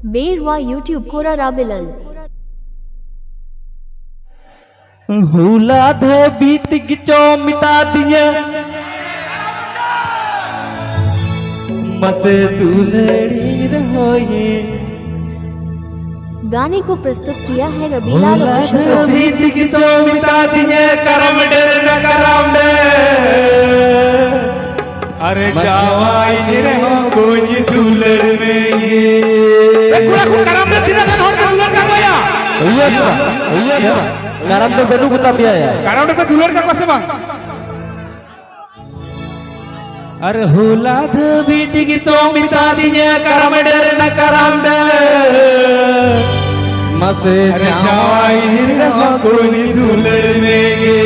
बेरवा YouTube कोरा राबिलन hula ध बीत गिचो मिटा दिया मसे दुलड़ी रहो ये। गाने को प्रस्तुत किया है रबीलाल हुला ध ऑफिशियल। बीत गिचो मिटा दिया करम डर न करम डर अरे जावाई रहो कोई दुलड़ में ये करम डर tidak kan orang dular ka ya iya sir karam to bedu buta biya ya करम डर पे दुलर का कैसे bang अरे हुला ध बीत गिचो मिटा दिया करम डर न करम डर मसे जावाई रहो कोई दुलड़ में ये।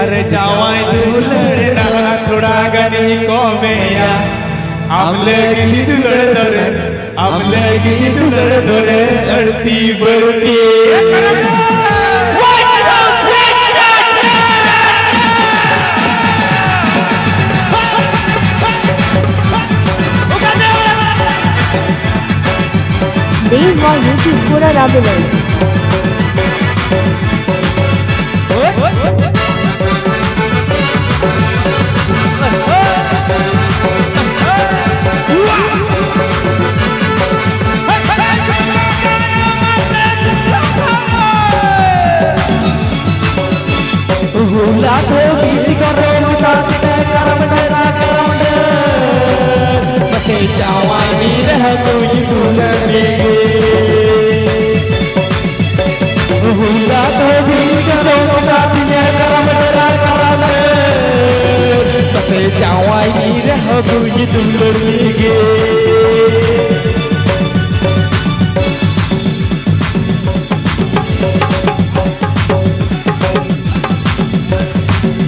अरे जावाई दुलड़ रहा थोड़ा गनी को मेया अमले गिली दुलड़ दरे अमले गिली दुलड़ दरे अड़ती बड़ती बेरवा यूट्यूब कोरा राबिलन हुला तो बीत करो मिटा दे करम डरा करम डर मसे जावाई रह कोई दुलड़ में हुला तो बीत करो मिटा दे करम डरा करम डर मसे जावाई रह कोई दुलड़ में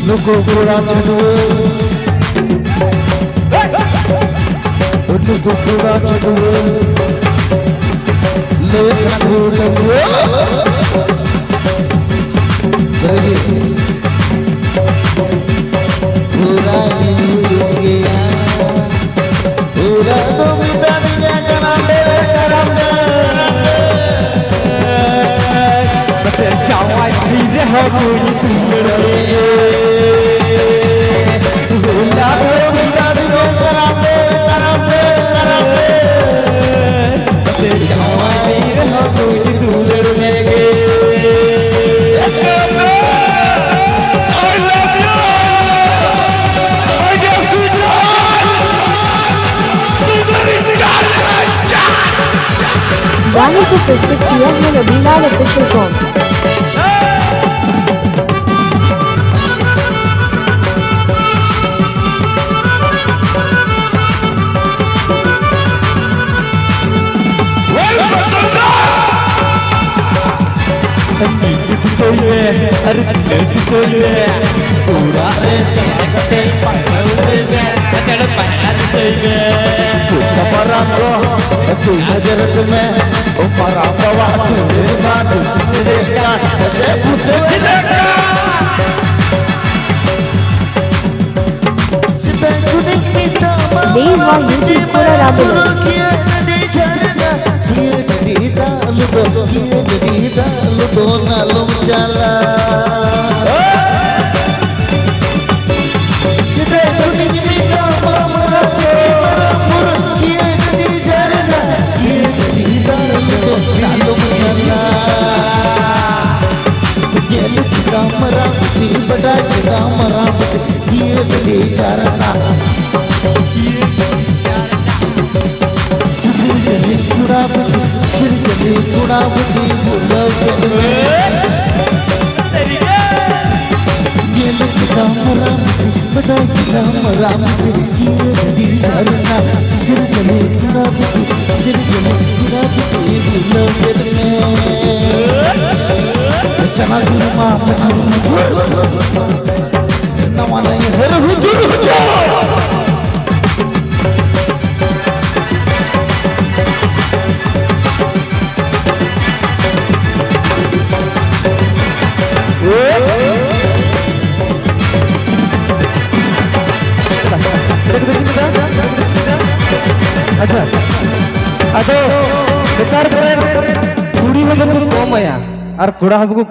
Nuku pura chadua Nuku pura chadua Lekha dhulagua Lagi Pura nilugia Pura to mita diya karamde karamde Mase jawai bhide ho koi tulade गाने को प्रस्तुत किया है रबीलाल ऑफिशियल कॉम। पूरा चलते पागल से चढ़ पैर से तू नजरत में ऊपर आवा तू मेरा देखा मुझे खुद चिलका सीधे खुद की बेरवा यूट्यूब कोरा राबिलन nalum chala sida kuning mita mara maramur kiye di jarna kiye di darlo nalum chala gel kamara di bada kamara kiye di jarna kiye di jarna sirjali kurabati bulawet बड़ा राम की झरना सिर जले चना गुरमा नवाना हर हुजूर अच्छा अदो बेकार करे कुड़ी हम को कम आया और कोड़ा हमको